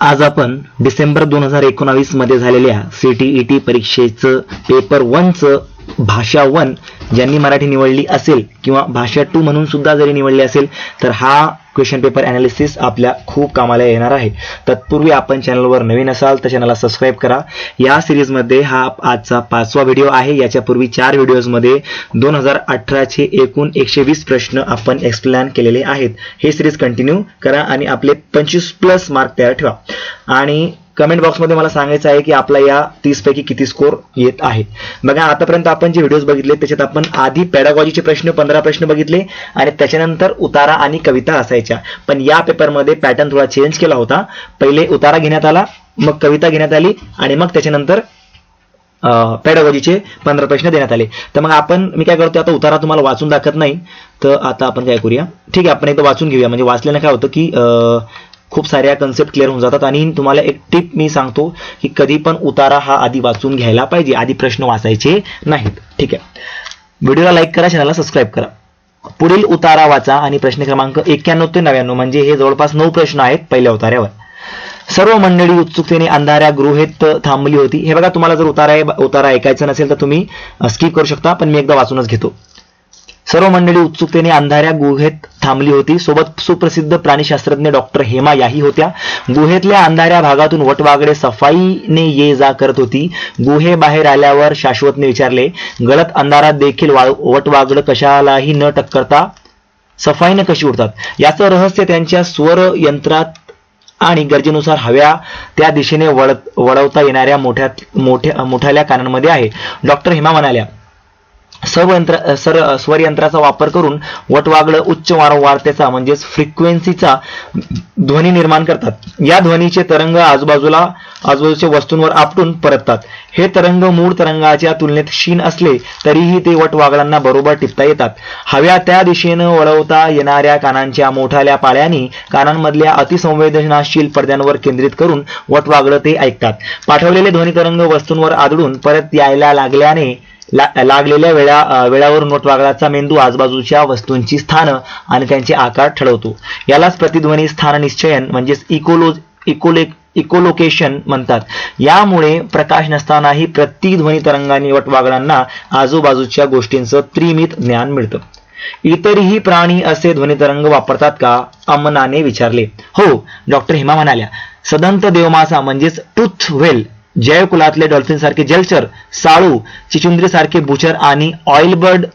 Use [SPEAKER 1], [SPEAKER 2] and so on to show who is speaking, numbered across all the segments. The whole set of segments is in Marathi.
[SPEAKER 1] आज आपण डिसेंबर 2019 मध्ये झालेल्या CTET परीक्षेचं पेपर 1चं भाषा 1 ज्यांनी मराठी निवडली असेल किंवा भाषा 2 म्हणून सुद्धा जरी निवडली असेल तर हा क्वेश्चन पेपर ॲनालिसिस आपल्या खूप कामाला येणार आहे. तत्पूर्वी आपण चॅनलवर नवीन असाल तर चॅनलला सबस्क्राईब करा. या सिरीजमध्ये हा आजचा 5वा व्हिडिओ आहे. याच्यापूर्वी 4 व्हिडिओजमध्ये 2018चे एकूण 120 प्रश्न आपण एक्सप्लेन केलेले आहेत. हे सिरीज कंटिन्यू करा आणि आपले 25+ मार्क तयार ठेवा. आणि कमेंट बॉक्समध्ये मला सांगायचं आहे की आपला या 30 पैकी किती स्कोर येत आहे. बघा, आतापर्यंत आपण जे व्हिडिओज बघितले त्याच्यात आपण आधी पेडागॉजीचे प्रश्न 15 प्रश्न बघितले आणि त्याच्यानंतर उतारा आणि कविता असायच्या. पण या पेपरमध्ये पॅटर्न थोडा चेंज केला होता. पहिले उतारा घेण्यात आला, मग कविता घेण्यात आली आणि मग त्याच्यानंतर पेडागॉजीचे 15 प्रश्न देण्यात आले. तर मग मी काय करतो, आता उतारा तुम्हाला वाचून दाखवत नाही, तर आता आपण काय करूया, ठीक आहे, आपण एकदा वाचून घेऊया. म्हणजे वाचल्याने काय होतं की खूप साऱ्या कन्सेप्ट क्लिअर होऊन जातात. आणि तुम्हाला एक टिप मी सांगतो की कधी पण उतारा हा आधी वाचून घ्यायला पाहिजे, आधी प्रश्न वाचायचे नाहीत. ठीक आहे, व्हिडिओला लाईक करा, चॅनलला सबस्क्राईब करा. पुढील उतारा वाचा आणि प्रश्न क्रमांक 91 ते 99 म्हणजे हे जवळपास 9 प्रश्न आहेत पहिल्या उतार्यावर. सर्व मंडळी उत्सुकतेने अंधाऱ्या गृहेत थांबली होती. हे बघा, तुम्हाला जर उतारा ऐकायचा नसेल तर तुम्ही स्किप करू शकता, पण मी एकदा वाचूनच घेतो. सर्व मंडळी उत्सुकतेने अंधाऱ्या गुहेत थांबली होती. सोबत सुप्रसिद्ध प्राणीशास्त्रज्ञ डॉक्टर हेमा याही होत्या. गुहेतल्या अंधाऱ्या भागातून वटवागडे सफाईने ये जा करत होती. गुहेबाहेर आल्यावर शाश्वतने विचारले, गडद अंधारात देखील वटवागड कशालाही न टक्करता सफाईने कशी उडतात? याचं रहस्य त्यांच्या स्वर यंत्रात आणि गरजेनुसार हव्या त्या दिशेने वळवता येणाऱ्या मोठ्या कानांमध्ये आहे. डॉक्टर हेमा म्हणाल्या, स्वर यंत्राचा वापर करून वटवागड उच्च वारंवारतेचा फ्रिक्वेन्सीचा ध्वनी निर्माण करतात. या ध्वनीचे तरंग आजूबाजूच्या वस्तूंवर आपटून परततात. हे तरंग मूळ तरंगाच्या तुलनेत क्षीण असले तरीही ते वटवागडांना बरोबर टिपता येतात. हव्या त्या दिशेनं वळवता येणाऱ्या कानांच्या मोठ्या पाळ्यांनी कानांमधल्या अतिसंवेदनशील पडद्यांवर केंद्रित करून वटवागड ते ऐकतात. पाठवलेले ध्वनी तरंग वस्तूंवर आदळून परत यायला लागलेल्या वेळावरून वटवागडाचा मेंदू आजूबाजूच्या वस्तूंची स्थानं आणि त्यांचे आकार ठरवतो. यालाच प्रतिध्वनी स्थान निश्चयन इकोलोकेशन म्हणतात. यामुळे प्रकाश नसतानाही प्रतिध्वनी तरंगांनी वटवागडांना आजूबाजूच्या गोष्टींचं त्रिमित ज्ञान मिळतं. इतरही प्राणी असे ध्वनितरंग वापरतात का? अमनाने विचारले. हो, डॉक्टर हेमा म्हणाल्या. सदंत देवमासा टूथ व्हेल, जयकुलातले डॉल्फिन सारखे जलचर, साळू, चिचुंद्री सारखे बुचर आणि ऑइलबर्ड,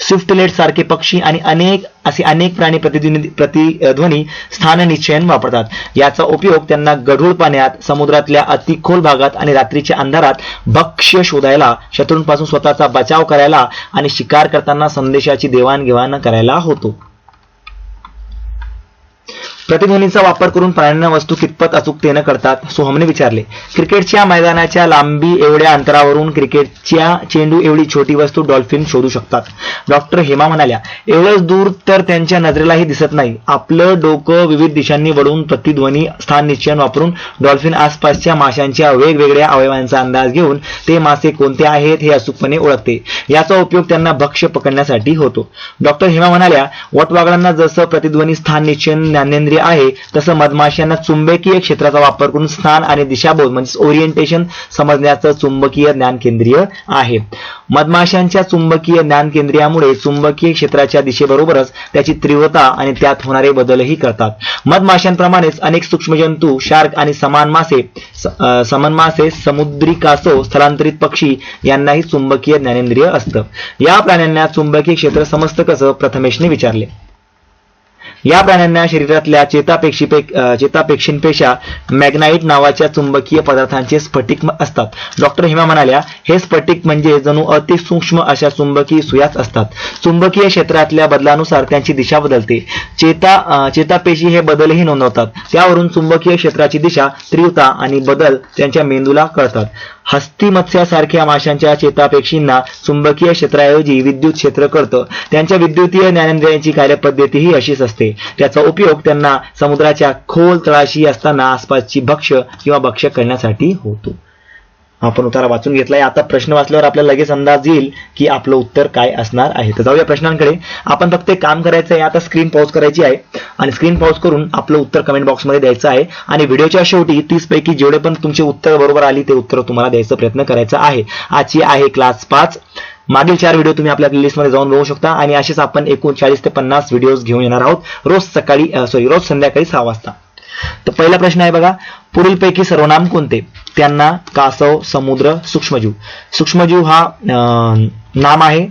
[SPEAKER 1] स्विफ्टलेट सारखे पक्षी आणि अनेक प्राणी प्रतिध्वनी स्थान निश्चयन वापरतात. याचा उपयोग त्यांना गढूळ पाण्यात, समुद्रातल्या अतिखोल भागात आणि रात्रीच्या अंधारात भक्ष्य शोधायला, शत्रूंपासून स्वतःचा बचाव करायला आणि शिकार करताना संदेशाची देवाणघेवाण करायला होतो. प्रतिध्वनीचा वापर करून प्राण्यांना वस्तू कितपत अचूकतेने करतात? सोहमने विचारले. क्रिकेटच्या मैदानाच्या लांबी एवढ्या अंतरावरून क्रिकेटच्या चेंडू एवढी छोटी वस्तू डॉल्फिन शोधू शकतात. डॉक्टर हेमा म्हणाल्या, एवढंच दूर तर त्यांच्या नजरेलाही दिसत नाही. आपलं डोकं विविध दिशांनी वळून प्रतिध्वनी स्थान निश्चयन वापरून डॉल्फिन आसपासच्या माशांच्या वेगवेगळ्या अवयवांचा अंदाज घेऊन ते मासे कोणते आहेत हे अचूकपणे ओळखते. याचा उपयोग त्यांना भक्ष्य पकडण्यासाठी होतो. डॉक्टर हेमा म्हणाल्या, वटवागडांना जसं प्रतिध्वनी स्थान निश्चयन ज्ञानेंद्रिय आहे तसं मधमाशांना चुंबकीय क्षेत्राचा वापर करून स्थान आणि दिशाबोध ओरिएंटेशन समजण्याचं चुंबकीय ज्ञानकेंद्रीय आहे. मधमाशांच्या चुंबकीय ज्ञानकेंद्रियामुळे चुंबकीय क्षेत्राच्या दिशेबरोबरच त्याची तीव्रता आणि त्यात होणारे बदलही करतात. मधमाशांप्रमाणेच अनेक सूक्ष्मजंतू, शार्क आणि समन मासे, समुद्री कासव, स्थलांतरित पक्षी यांनाही चुंबकीय ज्ञानेंद्रिय असतं. या प्राण्यांना चुंबकीय क्षेत्र समजतं कसं? प्रथमेशने विचारले. या प्राण्यांना शरीरातल्या चेतापेशींपेक्षा मॅग्नाइट नावाच्या चुंबकीय पदार्थांचे स्फटिक असतात. डॉक्टर हेमा म्हणाल्या, हे स्फटिक जणू अतिसूक्ष्म अशा चुंबकीय सुयाच असतात. चुंबकीय क्षेत्रातल्या बदलानुसार त्यांची दिशा बदलते. चेतापेशी हे बदलही नोंदवतात. त्यावरून चुंबकीय क्षेत्राची दिशा, तीव्रता आणि बदल त्यांच्या मेंदूला कळतात. हस्ती मत्स्यासारख्या माशांच्या चेतापेशींना चुंबकीय क्षेत्राऐवजी विद्युत क्षेत्र कळतं. त्यांच्या विद्युतीय ज्ञानेंद्रियांची कार्यपद्धतीही अशीच असते. त्याचा उपयोग त्यांना समुद्राच्या खोल तळाशी असताना आसपासची भक्ष्य करण्यासाठी होतो. आपण उतारा वाचून घेतलाय. आता प्रश्न वाचल्यावर आपल्याला लगेच अंदाज येईल की आपलं उत्तर काय असणार आहे. तर जाऊया प्रश्नांकडे. आपण फक्त एक काम करायचं आहे, आता स्क्रीन पॉज करायची आहे आणि स्क्रीन पॉज करून आपलं उत्तर कमेंट बॉक्समध्ये द्यायचं आहे आणि व्हिडिओच्या शेवटी 30 पैकी जेवढे पण तुमचे उत्तर बरोबर आली ते उत्तर तुम्हाला द्यायचा प्रयत्न करायचा आहे. आजची आहे क्लास 5. मागील 4 व्हिडिओ तुम्ही आपल्या प्लेलिस्टमध्ये जाऊन बघू शकता आणि असेच आपण एकूण 40 ते 50 व्हिडिओज घेऊन येणार आहोत रोज संध्याकाळी 6 वाजता. तर पहिला प्रश्न आहे बघा, पुढीलपैकी सर्वनाम कोणते? त्यांना, कासव, समुद्र, सूक्ष्मजीव. सूक्ष्मजीव हा नाम आहे,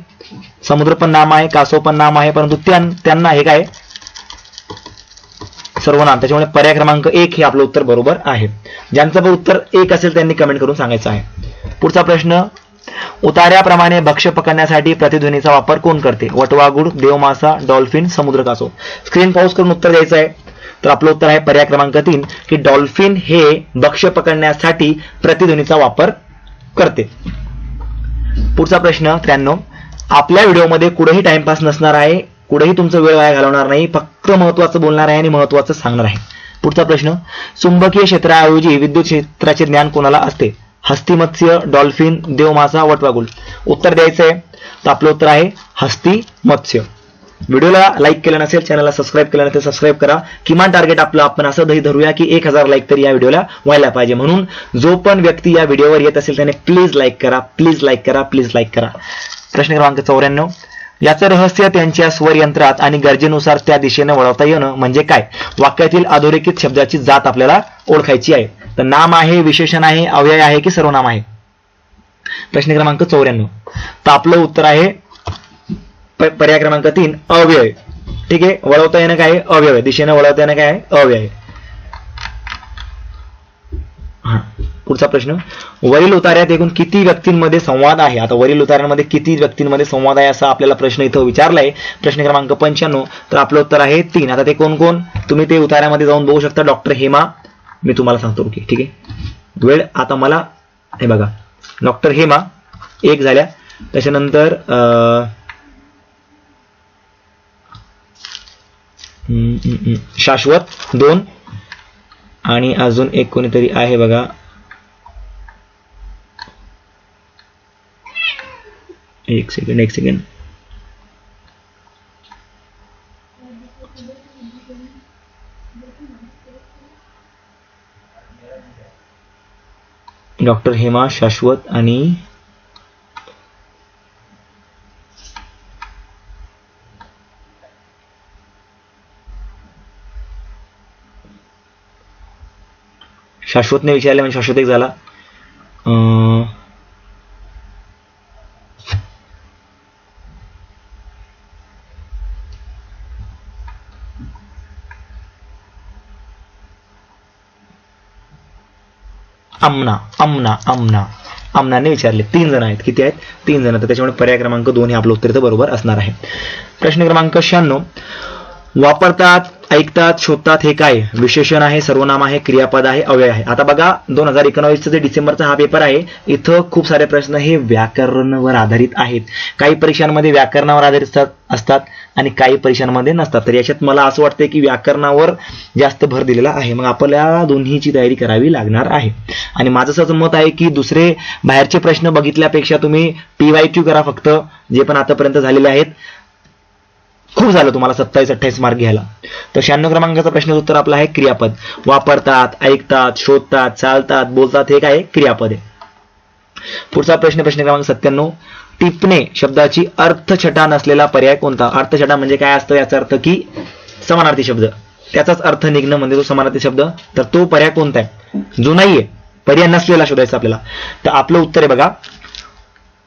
[SPEAKER 1] समुद्र पण नाम आहे, कासव पण नाम आहे, परंतु त्यांना हे काय सर्वनाम. त्याच्यामुळे पर्याय क्रमांक 1 हे आपलं उत्तर बरोबर आहे. ज्यांचं पण उत्तर 1 असेल त्यांनी कमेंट करून सांगायचं आहे. पुढचा प्रश्न, उतार्याप्रमाणे भक्ष्य पकडण्यासाठी प्रतिध्वनीचा वापर कोण करते? वटवाघूळ, देवमासा, डॉल्फिन, समुद्र कासव. स्क्रीन पॉज करून उत्तर द्यायचं आहे. तर आपलं उत्तर आहे पर्याय क्रमांक 3 की डॉल्फिन हे भक्ष्य पकडण्यासाठी प्रतिध्वनीचा वापर करते. पुढचा प्रश्न 93, आपल्या व्हिडिओमध्ये कुठेही टाइमपास नसणार आहे, कुठेही तुमचं वेळ वाया घालवणार नाही, फक्त महत्त्वाचं बोलणार आहे आणि महत्त्वाचं सांगणार आहे. पुढचा प्रश्न, चुंबकीय क्षेत्राऐवजी विद्युत क्षेत्राचे ज्ञान कोणाला असते? हस्ती, मत्स्य, डॉल्फिन, देवमासा, वटवाघूळ. उत्तर द्यायचं आहे. तर आपलं उत्तर आहे हस्ती, मत्स्य. व्हिडिओला लाईक केलं नसेल, चॅनलला सबस्क्राईब केलं नसेल सबस्क्राईब करा. किमान टार्गेट आपलं आपण असं धरूया की 1000 लाईक तरी या व्हिडिओला व्हायला पाहिजे. म्हणून जो पण व्यक्ती या व्हिडिओवर येत असेल त्याने प्लीज लाईक करा, प्लीज लाईक करा, प्लीज लाईक करा. प्रश्न क्रमांक 94, याचं रहस्य त्यांच्या स्वर यंत्रात आणि गरजेनुसार त्या दिशेने वळवता येणं म्हणजे काय? वाक्यातील अधोरेखित शब्दाची जात आपल्याला ओळखायची आहे. तर नाम आहे, विशेषण आहे, अव्यय आहे की सर्वनाम आहे? प्रश्न क्रमांक 94. तर आपलं उत्तर आहे पर्याय क्रमांक 3 अव्यय. ठीक आहे, वळवता येणं काय? अव्यय. दिशेने वळवता येणं काय? अव्यय. पुढचा प्रश्न, वरील उतार्यात एकूण किती व्यक्तींमध्ये संवाद आहे? आता वरील उतार्यांमध्ये किती व्यक्तींमध्ये संवाद आहे असा आपल्याला प्रश्न इथं विचारलाय. प्रश्न क्रमांक 95. तर आपलं उत्तर आहे 3. आता ते कोण कोण तुम्ही ते उतार्यामध्ये जाऊन बघू शकता. डॉक्टर हेमा, मी तुम्हाला सांगतो. ओके, ठीक आहे. वेळ आता मला हे बघा, डॉक्टर हेमा 1 झाल्या, त्याच्यानंतर शाश्वत 2 आणि अजून एक कोणीतरी आहे बघा, एक सेकंड. डॉक्टर हेमा, शाश्वत आणि शाश्वतने विचारले म्हणजे शाश्वत 1 झाला. अमनाने विचारले. 3 जण आहेत. किती आहेत? 3 जण. तर त्याच्यामुळे पर्याय क्रमांक 2 हे आपलं उत्तर इथं बरोबर असणार आहे. प्रश्न क्रमांक 96, वापरतात, ऐकतात, शोधतात हे काय? विशेषण आहे, सर्वनाम आहे, क्रियापद आहे, अव्यय आहे. आता बघा 2019 जे डिसेंबरचा हा पेपर आहे, इथं खूप सारे प्रश्न हे व्याकरणावर आधारित आहेत. काही परीक्षांमध्ये व्याकरणावर आधारित असतात आणि काही परीक्षांमध्ये नसतात. तर याच्यात मला असं वाटतं की व्याकरणावर जास्त भर दिलेला आहे. मग आपल्याला दोन्हीची तयारी करावी लागणार आहे. आणि माझं असं मत आहे की दुसरे बाहेरचे प्रश्न बघितल्यापेक्षा तुम्ही PYQ करा फक्त, जे पण आतापर्यंत झालेले आहेत. खूप झालं तुम्हाला 27-28 मार्क घ्यायला. तर 96 क्रमांकाचा प्रश्नाचं उत्तर आपलं आहे क्रियापद. वापरतात, ऐकतात, शोधतात, चालतात, बोलतात हे काय? क्रियापद आहे. पुढचा प्रश्न क्रमांक 97, टिपणे शब्दाची अर्थछटा नसलेला पर्याय कोणता? अर्थछटा म्हणजे काय असतं? याचा अर्थ की समानार्थी शब्द, त्याचाच अर्थ निघणं म्हणजे तो समानार्थी शब्द. तर तो पर्याय कोणता आहे? जो नाहीये, पर्याय नसलेला शोधायचा आपल्याला. तर आपलं उत्तर आहे बघा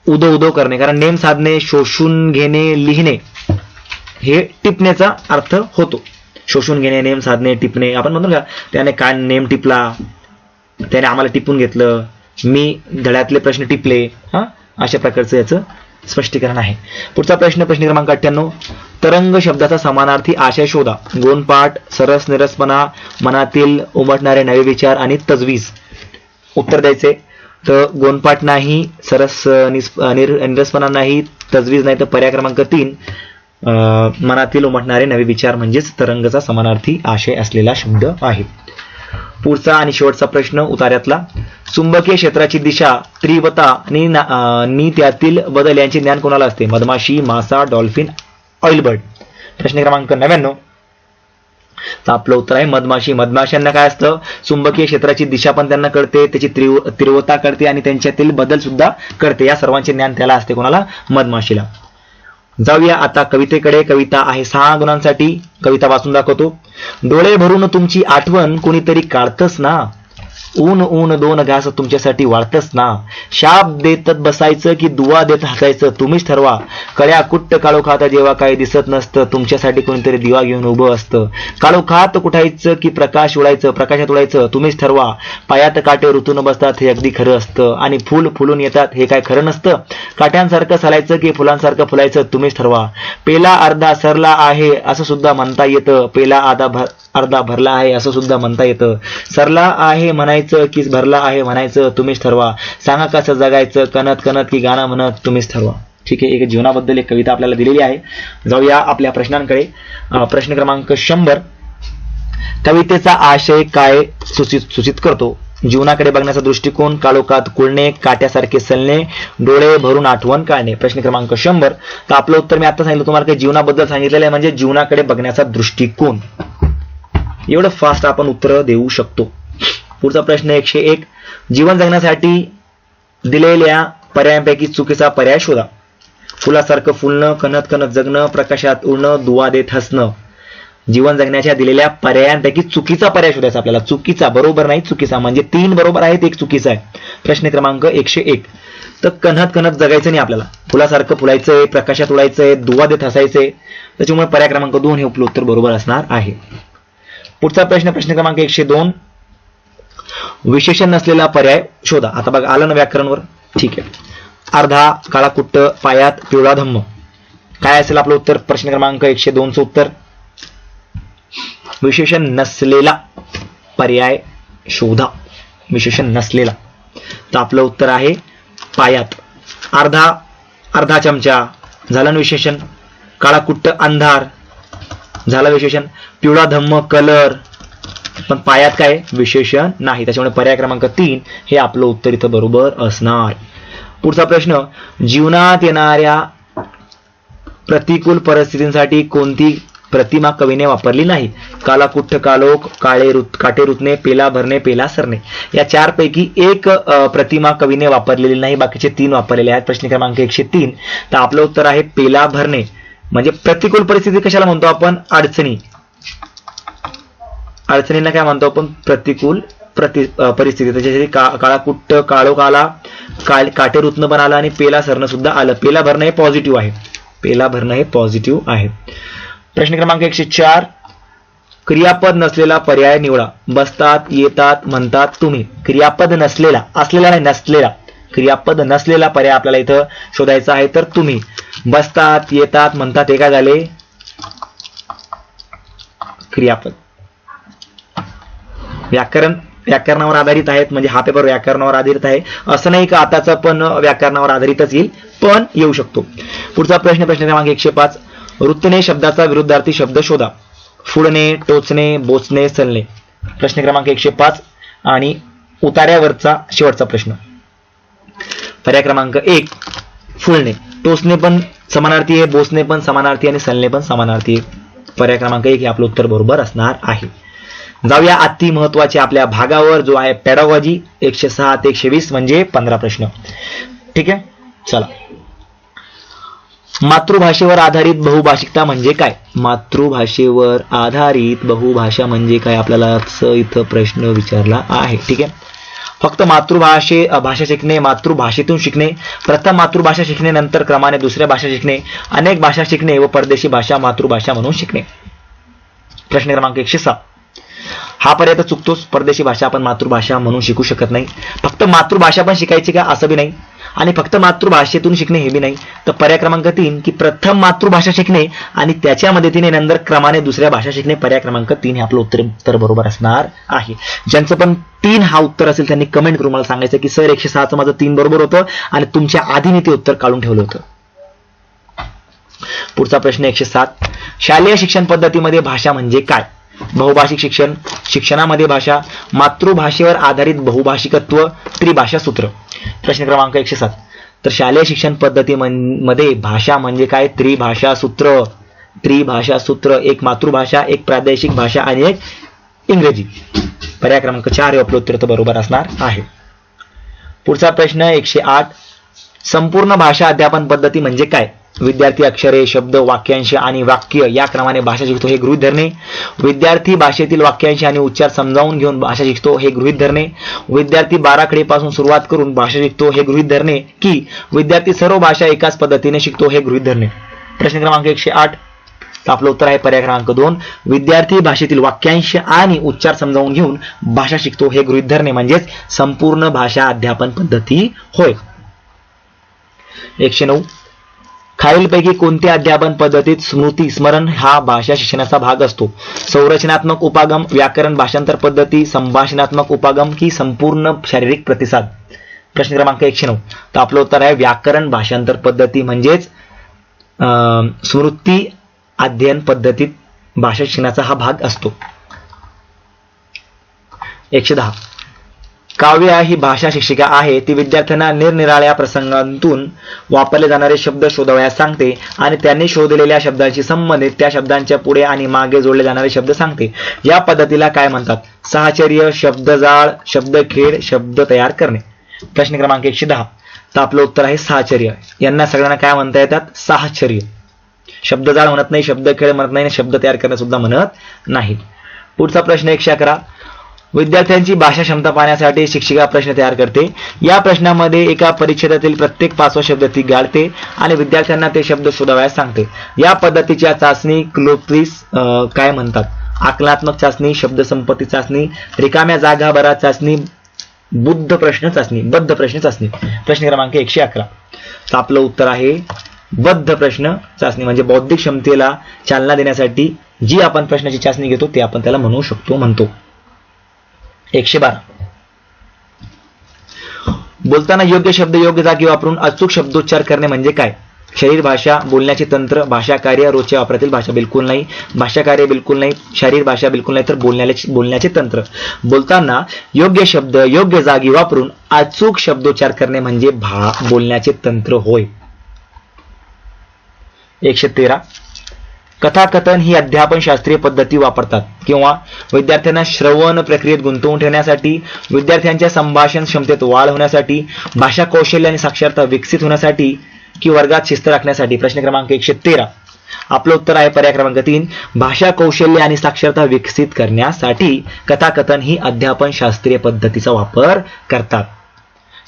[SPEAKER 1] उदो उदो करणे. कारण नेम साधणे, शोषून घेणे, लिहिणे हे टिपण्याचा अर्थ होतो. शोषून घेणे, नेम साधणे, टिपणे. आपण म्हणतो का त्याने काय नेम टिपला, त्याने आम्हाला टिपून घेतलं, मी धड्यातले प्रश्न टिपले. अशा प्रकारचं याचं स्पष्टीकरण आहे. पुढचा प्रश्न क्रमांक 98, तरंग शब्दाचा समानार्थी आशय शोधा. गोंडपाठ, सरस निरसपणा, मनातील उमटणारे नवे विचार आणि तजवीज. उत्तर द्यायचे. तर गोंडपाठ नाही, सरस निरसपणा नाही, तजवीज नाही. तर पर्याय क्रमांक 3 मनातील उमटणारे नवे विचार म्हणजेच तरंगचा समानार्थी आशय असलेला शब्द आहे. पुढचा आणि शेवटचा प्रश्न उतार्यातला, चुंबकीय क्षेत्राची दिशा, तीव्रता आणि त्यातील बदल यांचे ज्ञान कोणाला असते? मधमाशी, मासा, डॉल्फिन, ऑइलबर्ड. प्रश्न क्रमांक 99. तर आपलं उत्तर आहे मधमाशी. मधमाशांना काय असतं? चुंबकीय क्षेत्राची दिशा पण त्यांना कळते, त्याची तीव्रता कळते आणि त्यांच्यातील बदल सुद्धा कळते. या सर्वांचे ज्ञान त्याला असते. कोणाला? मधमाशीला. जाऊया आता कवितेकडे. कविता आहे 6 गुणांसाठी. कविता वाचून दाखवतो. डोळे भरून तुमची आठवण कोणीतरी काढतच ना, ऊन ऊन 2 घास तुमच्यासाठी वाळतच ना, शाप देत बसायचं की दुवा देत हसायचं तुम्हीच ठरवा, कळ्या कुट्ट काळोखात जेव्हा काही दिसत नसतं तुमच्यासाठी कोणीतरी दिवा घेऊन उभं असतं, काळोखात कुठायचं की प्रकाशात उडायचं तुम्हीच ठरवा, पायात काटे ऋतून बसतात हे अगदी खरं असतं, आणि फुल फुलून येतात हे काय खरं नसतं, काट्यांसारखं चालायचं की फुलांसारखं फुलायचं तुम्हीच ठरवा, पेला अर्धा सरला आहे असं सुद्धा म्हणता येतं, पेला अर्धा भरला आहे असं सुद्धा म्हणता येतं, सरला आहे म्हणायचं की भरला आहे म्हणायचं तुम्हीच ठरवा, सांगा कसं जगायचं कणत कणत की गाणं म्हणत तुम्हीच ठरवा. ठीक आहे. एक जीवनाबद्दल एक कविता आपल्याला दिलेली आहे. जाऊया आपल्या प्रश्नांकडे. प्रश्न क्रमांक 100. कवितेचा आशय काय सूचित करतो? जीवनाकडे बघण्याचा दृष्टिकोन, काळोखात कुळणे, काट्यासारखे सलणे, डोळे भरून आठवण काढणे. प्रश्न क्रमांक 100. तर आपलं उत्तर मी आता सांगितलं तुम्हाला, काही जीवनाबद्दल सांगितलेलं आहे म्हणजे जीवनाकडे बघण्याचा दृष्टिकोन. एवढं फास्ट आपण उत्तर देऊ शकतो. पुढचा प्रश्न 101. जीवन जगण्यासाठी दिलेल्या पर्यायांपैकी चुकीचा पर्याय शोधा. फुलासारखं फुलणं, कणत कणत जगणं, प्रकाशात उडणं, दुवा देत हसणं. जीवन जगण्याच्या दिलेल्या पर्यायांपैकी चुकीचा पर्याय शोधायचा आपल्याला. चुकीचा, बरोबर नाही चुकीचा, म्हणजे 3 बरोबर आहेत, 1 चुकीचा आहे. प्रश्न क्रमांक 101. तर कणत कणत जगायचं नाही आपल्याला, फुलासारखं फुलायचंय, प्रकाशात उडायचंय, दुवा देत हसायचंय, त्याच्यामुळे पर्याय क्रमांक 2 हे आपलं उत्तर बरोबर असणार आहे. पुढचा प्रश्न क्रमांक 102. विशेषण नसलेला पर्याय शोधा. आता बघा आलं ना व्याकरणवर. ठीक आहे. अर्धा काळा कुट्ट, पायात पिवळा धम्म. काय असेल आपलं उत्तर? प्रश्न क्रमांक 102 चं उत्तर विशेषण नसलेला पर्याय शोधा. विशेषण नसलेला. तर आपलं उत्तर आहे पायात. अर्धा चमचा झालं विशेषण. काळा कुट्ट अंधार झालं विशेषण. पिवळा धम्म कलर, पण पायात काय विशेषण नाही, त्याच्यामुळे पर्याय क्रमांक 3 हे आपलं उत्तर इथं बरोबर असणार. पुढचा प्रश्न. जीवनात येणाऱ्या प्रतिकूल परिस्थितींसाठी कोणती प्रतिमा कवीने वापरली नाही? काला कुट्ट कालोख, काटे रुतणे, पेला भरणे, पेला सरणे. या 4 पैकी एक प्रतिमा कवीने वापरलेली नाही, बाकीचे 3 वापरलेले आहेत. प्रश्न क्रमांक 103. तर आपलं उत्तर आहे पेला भरणे. म्हणजे प्रतिकूल परिस्थिती कशाला म्हणतो आपण? अडचणींना काय म्हणतो आपण? प्रतिकूल परिस्थिती. त्याच्यासाठी काळा कुट्ट, काळोख आला, काटे रुतणं पण आलं आणि पेला सरणं सुद्धा आलं. पेला भरणं हे पॉझिटिव्ह आहे. पेला भरणं हे पॉझिटिव्ह आहे. प्रश्न क्रमांक 104. क्रियापद नसलेला पर्याय निवडा. बसतात, येतात, म्हणतात तुम्ही. क्रियापद नसलेला, असलेला नाही नसलेला, क्रियापद नसलेला पर्याय आपल्याला इथं शोधायचा आहे. तर तुम्ही, बसतात, येतात, म्हणतात हे काय झाले? क्रियापद. व्याकरणावर आधारित आहेत, म्हणजे हा पेपर व्याकरणावर आधारित आहे असं नाही का आताचा पण व्याकरणावर आधारितच येईल, पण येऊ शकतो. पुढचा प्रश्न क्रमांक 105. रुतणे शब्दाचा विरुद्धार्थी शब्द शोधा. फुडणे, टोचणे, बोचणे, सलणे. प्रश्न क्रमांक 105 आणि उतार्यावरचा शेवटचा प्रश्न. पर्याय क्रमांक 1 फुलणे. टोचणे पण समानार्थी आहे, बोचणे पण समानार्थी आणि सलणे पण समानार्थी आहे. पर्याय क्रमांक 1 हे आपलं उत्तर बरोबर असणार आहे. जाऊया अति महत्वाचे आपल्या भागावर, जो आहे पेडागॉजी. 106 ते 120 म्हणजे 15 प्रश्न. ठीक आहे. चला. मातृभाषेवर आधारित बहुभाषिकता म्हणजे काय? मातृभाषेवर आधारित बहुभाषा म्हणजे काय? आपल्याला इथं प्रश्न विचारला आहे. ठीक आहे. फक्त भाषा शिकणे, मातृभाषेतून शिकणे, प्रथम मातृभाषा शिकणे, नंतर क्रमाने दुसऱ्या भाषा शिकणे, अनेक भाषा शिकणे व परदेशी भाषा मातृभाषा म्हणून शिकणे. प्रश्न क्रमांक 106. हा पर्याय तर चुकतोच. परदेशी भाषा आपण मातृभाषा म्हणून शिकू शकत नाही. फक्त मातृभाषा पण शिकायची का असं बी नाही, आणि फक्त मातृभाषेतून शिकणे हे बी नाही. तर पर्याय क्रमांक 3 की प्रथम मातृभाषा शिकणे आणि त्याच्या मदतीने नंतर क्रमाने दुसऱ्या भाषा शिकणे. पर्याय क्रमांक 3 हे आपलं उत्तर बरोबर असणार आहे. ज्यांचं पण 3 हा उत्तर असेल त्यांनी कमेंट करून मला सांगायचं की सर 106चं माझं 3 बरोबर होतं आणि तुमच्या आधी मी ते उत्तर काढून ठेवलं होतं. पुढचा प्रश्न 107. शालेय शिक्षण पद्धतीमध्ये भाषा म्हणजे काय? बहुभाषिक शिक्षण, शिक्षणामध्ये भाषा, मातृभाषेवर आधारित बहुभाषिकत्व, त्रिभाषा सूत्र. प्रश्न क्रमांक 107. तर शालेय शिक्षण पद्धतीमध्ये भाषा म्हणजे काय? त्रिभाषा सूत्र. त्रिभाषा सूत्र, एक मातृभाषा, एक प्रादेशिक भाषा आणि एक इंग्रजी. पर्याय क्रमांक 4 हे आपलं उत्तर तर बरोबर असणार आहे. पुढचा प्रश्न 108. संपूर्ण भाषा अध्यापन पद्धती म्हणजे काय? विद्यार्थी अक्षरे, शब्द, वाक्यांश आणि वाक्य या क्रमाने भाषा शिकतो हे गृहीत धरणे. विद्यार्थी भाषेतील वाक्यांश आणि उच्चार समजावून घेऊन भाषा शिकतो हे गृहीत धरणे. विद्यार्थी बाराखडीपासून सुरुवात करून भाषा शिकतो हे गृहीत धरणे. की विद्यार्थी सर्व भाषा एकाच पद्धतीने शिकतो हे गृहीत धरणे. प्रश्न क्रमांक 108. तर आपलं उत्तर आहे पर्याय क्रमांक 2. विद्यार्थी भाषेतील वाक्यांश आणि उच्चार समजावून घेऊन भाषा शिकतो हे गृहीत धरणे म्हणजेच संपूर्ण भाषा अध्यापन पद्धती होय. 109. खालीलपैकी कोणत्या अध्यापन पद्धतीत स्मृती स्मरण हा भाषा शिक्षणाचा भाग असतो? संरचनात्मक उपागम, व्याकरण भाषांतर पद्धती, संभाषणात्मक उपागम की संपूर्ण शारीरिक प्रतिसाद. प्रश्न क्रमांक 109. तर आपलं उत्तर आहे व्याकरण भाषांतर पद्धती म्हणजेच स्मृती अध्ययन पद्धतीत भाषा शिक्षणाचा हा भाग असतो. 110. काव्य ही भाषा शिक्षिका आहे. ती विद्यार्थ्यांना निरनिराळ्या प्रसंगांतून वापरले जाणारे शब्द शोधावयास सांगते आणि त्यांनी शोधलेल्या शब्दांशी संबंधित त्या शब्दांच्या पुढे आणि मागे जोडले जाणारे शब्द सांगते. या पद्धतीला काय म्हणतात? साहचर्य, शब्दजाळ, शब्दखेड, शब्द तयार करणे. प्रश्न क्रमांक 110. तर आपलं उत्तर आहे साहचर्य. यांना सगळ्यांना काय म्हणता येतात? साहचर्य. शब्दजाळ म्हणत नाही, शब्दखेड म्हणत नाही, शब्द तयार करणे सुद्धा म्हणत नाही. पुढचा प्रश्न 111. विद्यार्थ्यांची भाषा क्षमता पाहण्यासाठी शिक्षिका प्रश्न तयार करते. या प्रश्नामध्ये एका परिच्छेदातील प्रत्येक 5वा शब्द ती गाळते आणि विद्यार्थ्यांना ते शब्द शोधावयास सांगते. या पद्धतीच्या चाचणी क्लोक्विस काय म्हणतात? आकलनात्मक चाचणी, शब्दसंपत्ती चाचणी, रिकाम्या जागा भरा चाचणी, बद्ध प्रश्न चाचणी. प्रश्न क्रमांक 111. तर आपलं उत्तर आहे बद्ध प्रश्न चाचणी म्हणजे बौद्धिक क्षमतेला चालना देण्यासाठी जी आपण प्रश्नाची चाचणी घेतो ते आपण त्याला म्हणतो. 112. बोलताना योग्य शब्द योग्य जागी वापरून अचूक शब्दोच्चार करणे म्हणजे काय? शरीर भाषा, बोलण्याचे तंत्र, भाषा कार्य, रोजच्या वापरातील भाषा बिलकुल नाही, भाषा कार्य बिलकुल नाही, शरीर भाषा बिलकुल नाही, तर बोलण्याचे तंत्र. बोलताना योग्य शब्द योग्य जागी वापरून अचूक शब्दोच्चार करणे म्हणजे बोलण्याचे तंत्र होय. 113. कथाकथन ही अध्यापन शास्त्रीय पद्धती वापरतात किंवा विद्यार्थ्यांना श्रवण प्रक्रियेत गुंतवून ठेवण्यासाठी, विद्यार्थ्यांच्या संभाषण क्षमतेत वाढ होण्यासाठी, भाषा कौशल्य आणि साक्षरता विकसित होण्यासाठी की वर्गात शिस्त राखण्यासाठी. प्रश्न क्रमांक 113. आपलं उत्तर आहे पर्याय क्रमांक 3. भाषा कौशल्य आणि साक्षरता विकसित करण्यासाठी कथाकथन ही अध्यापन शास्त्रीय पद्धतीचा वापर करतात.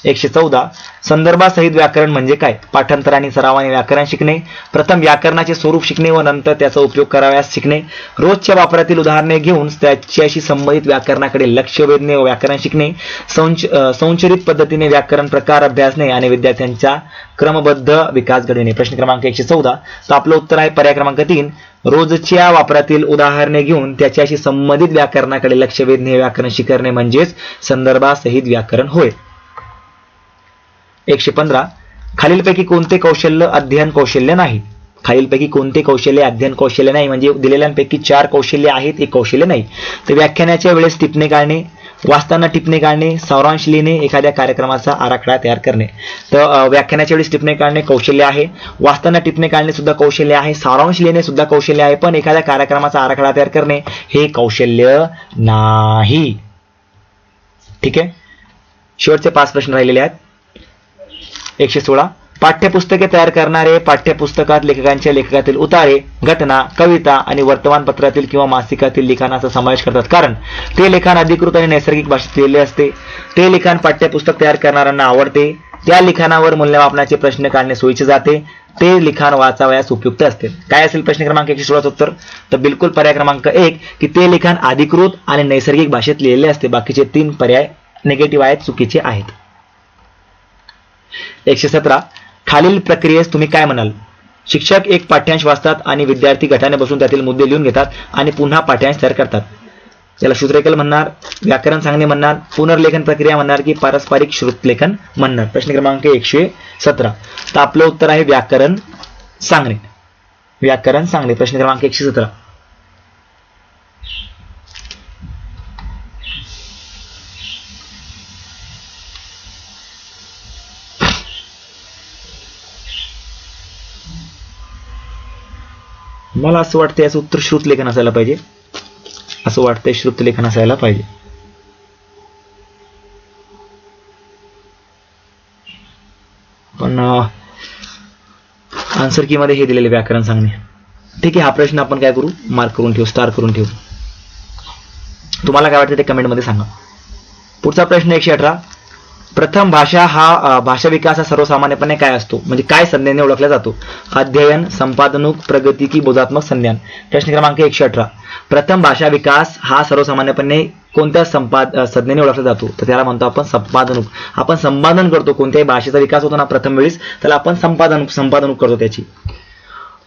[SPEAKER 1] 114. संदर्भासहित व्याकरण म्हणजे काय? पाठांतर आणि सरावाने व्याकरण शिकणे, प्रथम व्याकरणाचे स्वरूप शिकणे व नंतर त्याचा उपयोग करावयास शिकणे, रोजच्या वापरातील उदाहरणे घेऊन त्याच्याशी संबंधित व्याकरणाकडे लक्ष वेधणे व व्याकरण शिकणे, संचरित पद्धतीने व्याकरण प्रकार अभ्यासणे आणि विद्यार्थ्यांचा क्रमबद्ध विकास घडविणे. प्रश्न क्रमांक 114. तर आपलं उत्तर आहे पर्याय क्रमांक 3. रोजच्या वापरातील उदाहरणे घेऊन त्याच्याशी संबंधित व्याकरणाकडे लक्ष वेधणे व्याकरण शिकणे म्हणजेच संदर्भासहित व्याकरण होय. 115. खालीलपैकी कोणते कौशल्य अध्ययन कौशल्य नाही? खालीलपैकी कोणते कौशल्य अध्ययन कौशल्य नाही म्हणजे दिलेल्यांपैकी 4 कौशल्य आहेत, एक कौशल्य नाही. तर व्याख्यानाच्या वेळेस टिपणे काढणे, वाचताना टिपणे काढणे, सारांश लिहिणे, एखाद्या कार्यक्रमाचा आराखडा तयार करणे. तर व्याख्यानाच्या वेळेस टिपणे काढणे कौशल्य आहे, वाचताना टिपणे काढणे सुद्धा कौशल्य आहे, सारांश लिहिणे सुद्धा कौशल्य आहे, पण एखाद्या कार्यक्रमाचा आराखडा तयार करणे हे कौशल्य नाही. ठीक आहे. शेवटचे 5 प्रश्न राहिलेले आहेत. 116. पाठ्यपुस्तके तयार करणारे पाठ्यपुस्तकात लेखकातील उतारे, घटना, कविता आणि वर्तमानपत्रातील किंवा मासिकातील लिखाणाचा समावेश करतात कारण ते लिखाण अधिकृत आणि नैसर्गिक भाषेत लिहिलेले असते. ते लिखाण पाठ्यपुस्तक तयार करणाऱ्यांना आवडते. त्या लिखाणावर मूल्यमापनाचे प्रश्न काढणे सोयीचे जाते. ते लिखाण वाचावयास उपयुक्त असते. काय असेल प्रश्न क्रमांक 116 उत्तर? तर बिलकुल पर्याय क्रमांक 1 की ते लिखाण अधिकृत आणि नैसर्गिक भाषेत लिहिलेले असते. बाकीचे 3 पर्याय निगेटिव्ह आहेत, चुकीचे आहेत. 117. खालील प्रक्रियेस तुम्ही काय म्हणाल? शिक्षक एक पाठ्यांश वाचतात आणि विद्यार्थी गटाने बसून त्यातील मुद्दे लिहून घेतात आणि पुन्हा पाठ्यांश तयार करतात. त्याला सूत्रलेखन म्हणणार, व्याकरण सांगणे म्हणणार, पुनर्लेखन प्रक्रिया म्हणणार की पारस्परिक श्रुतलेखन म्हणणार. प्रश्न क्रमांक 117. तर आपलं उत्तर आहे व्याकरण सांगणे. व्याकरण सांगणे. प्रश्न क्रमांक 117. मला असं वाटतं याचं उत्तर श्रुतलेखन असायला पाहिजे. असं वाटतंय श्रुतलेखन असायला पाहिजे. पण आन्सर की मध्ये हे दिलेले व्याकरण सांगणे. ठीक आहे, हा प्रश्न आपण काय करू, मार्क करून ठेवू, स्टार करून ठेवू. तुम्हाला काय वाटतं ते कमेंट मध्ये सांगा. पुढचा प्रश्न 118. प्रथम भाषा हा भाषा विकास हा सर्वसामान्यपणे काय असतो, म्हणजे काय संज्ञेने ओळखला जातो? अध्ययन, संपादनूक, प्रगती की बोधात्मक संज्ञान. प्रश्न क्रमांक 118. प्रथम भाषा विकास हा सर्वसामान्यपणे कोणत्या संज्ञेने ओळखला जातो? तर त्याला म्हणतो आपण संपादनूक. आपण संपादन करतो, कोणत्याही भाषेचा विकास होतो ना प्रथम वेळेस, त्याला आपण संपादनूक करतो त्याची.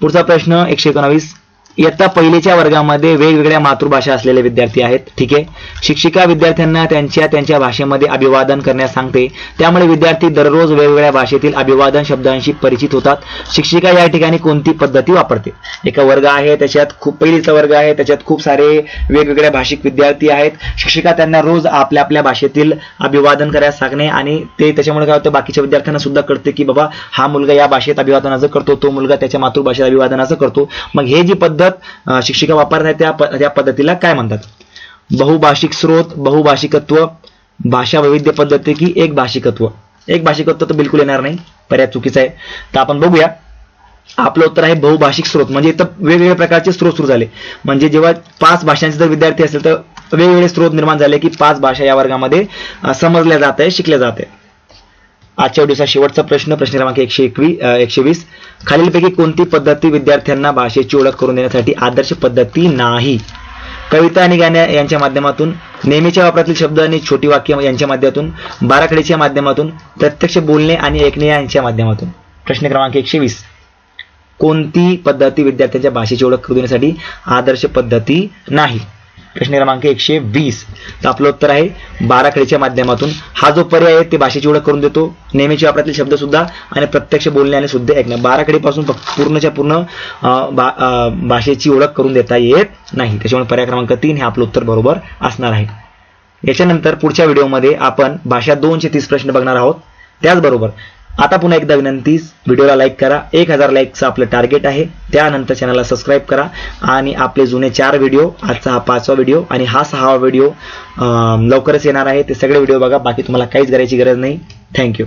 [SPEAKER 1] पुढचा प्रश्न 119. इयत्ता पहिलीच्या वर्गामध्ये वेगवेगळ्या मातृभाषा असलेले विद्यार्थी आहेत. ठीक आहे. शिक्षिका विद्यार्थ्यांना त्यांच्या भाषेमध्ये अभिवादन करण्यास सांगते. त्यामुळे विद्यार्थी दररोज वेगवेगळ्या भाषेतील अभिवादन शब्दांशी परिचित होतात. शिक्षिका या ठिकाणी कोणती पद्धती वापरते? एका वर्ग आहे, त्याच्यात पहिलीचा वर्ग आहे, त्याच्यात खूप सारे वेगवेगळ्या भाषिक विद्यार्थी आहेत. शिक्षिका त्यांना रोज आपल्या आपल्या भाषेतील अभिवादन करायला सांगणे, आणि ते त्याच्यामुळे काय होतं, बाकीच्या विद्यार्थ्यांना सुद्धा कळते की बाबा हा मुलगा या भाषेत अभिवादनाचं करतो, तो मुलगा त्याच्या मातृभाषेत अभिवादनाचं करतो. मग हे जी पद्धत शिक्षिका वापरतात त्या पद्धतीला काय म्हणतात? बहुभाषिक स्रोत, बहुभाषिकत्व, भाषा वैविध्य पद्धती की एक भाषिकत्व. एक भाषिकत्व तर बिलकुल येणार नाही, पर्याय चुकीचा आहे. तर आपण बघूया. आपलं उत्तर आहे बहुभाषिक स्रोत. म्हणजे इथं वेगवेगळ्या प्रकारचे स्रोत सुरू झाले. म्हणजे जेव्हा 5 भाषांचे जर विद्यार्थी असेल तर वेगवेगळे स्रोत निर्माण झाले की 5 भाषा या वर्गामध्ये समजल्या जात आहे, शिकल्या जात आहे. आजच्या व्हिडिओचा शेवटचा प्रश्न क्रमांक 120. खालीलपैकी कोणती पद्धती विद्यार्थ्यांना भाषेची ओळख करून देण्यासाठी आदर्श पद्धती नाही? कविता आणि गाण्या यांच्या माध्यमातून, नेहमीच्या वापरातील शब्द आणि छोटी वाक्य यांच्या माध्यमातून, बाराखडीच्या माध्यमातून, प्रत्यक्ष बोलणे आणि ऐकणे यांच्या माध्यमातून. प्रश्न क्रमांक 120. कोणती पद्धती विद्यार्थ्यांच्या भाषेची ओळख करून देण्यासाठी आदर्श पद्धती नाही? प्रश्न क्रमांक 120. तर आपलं उत्तर आहे बाराखडीच्या माध्यमातून. हा जो पर्याय आहे ते भाषेची ओळख करून देतो, नेहमीच्या वापरातील शब्द सुद्धा आणि प्रत्यक्ष बोलणे आणि शुद्ध ऐकणे. बाराखडीपासून पूर्णच्या पूर्ण भाषेची ओळख करून देता येत नाही. त्याच्यामुळे पर्याय क्रमांक 3 हे आपलं उत्तर बरोबर असणार आहे. याच्यानंतर पुढच्या व्हिडिओमध्ये आपण भाषा 2चे 30 प्रश्न बघणार आहोत. त्याचबरोबर आता पुन्हा एकदा विनंती, व्हिडिओला लाईक करा. 1000 लाईकचं आपलं टार्गेट आहे. त्यानंतर चॅनलला सबस्क्राईब करा आणि आपले जुने 4 व्हिडिओ, आजचा हा 5वा व्हिडिओ आणि हा 6वा व्हिडिओ लवकरच येणार आहे. ते सगळे व्हिडिओ बघा. बाकी तुम्हाला काहीच करायची गरज नाही. थँक्यू.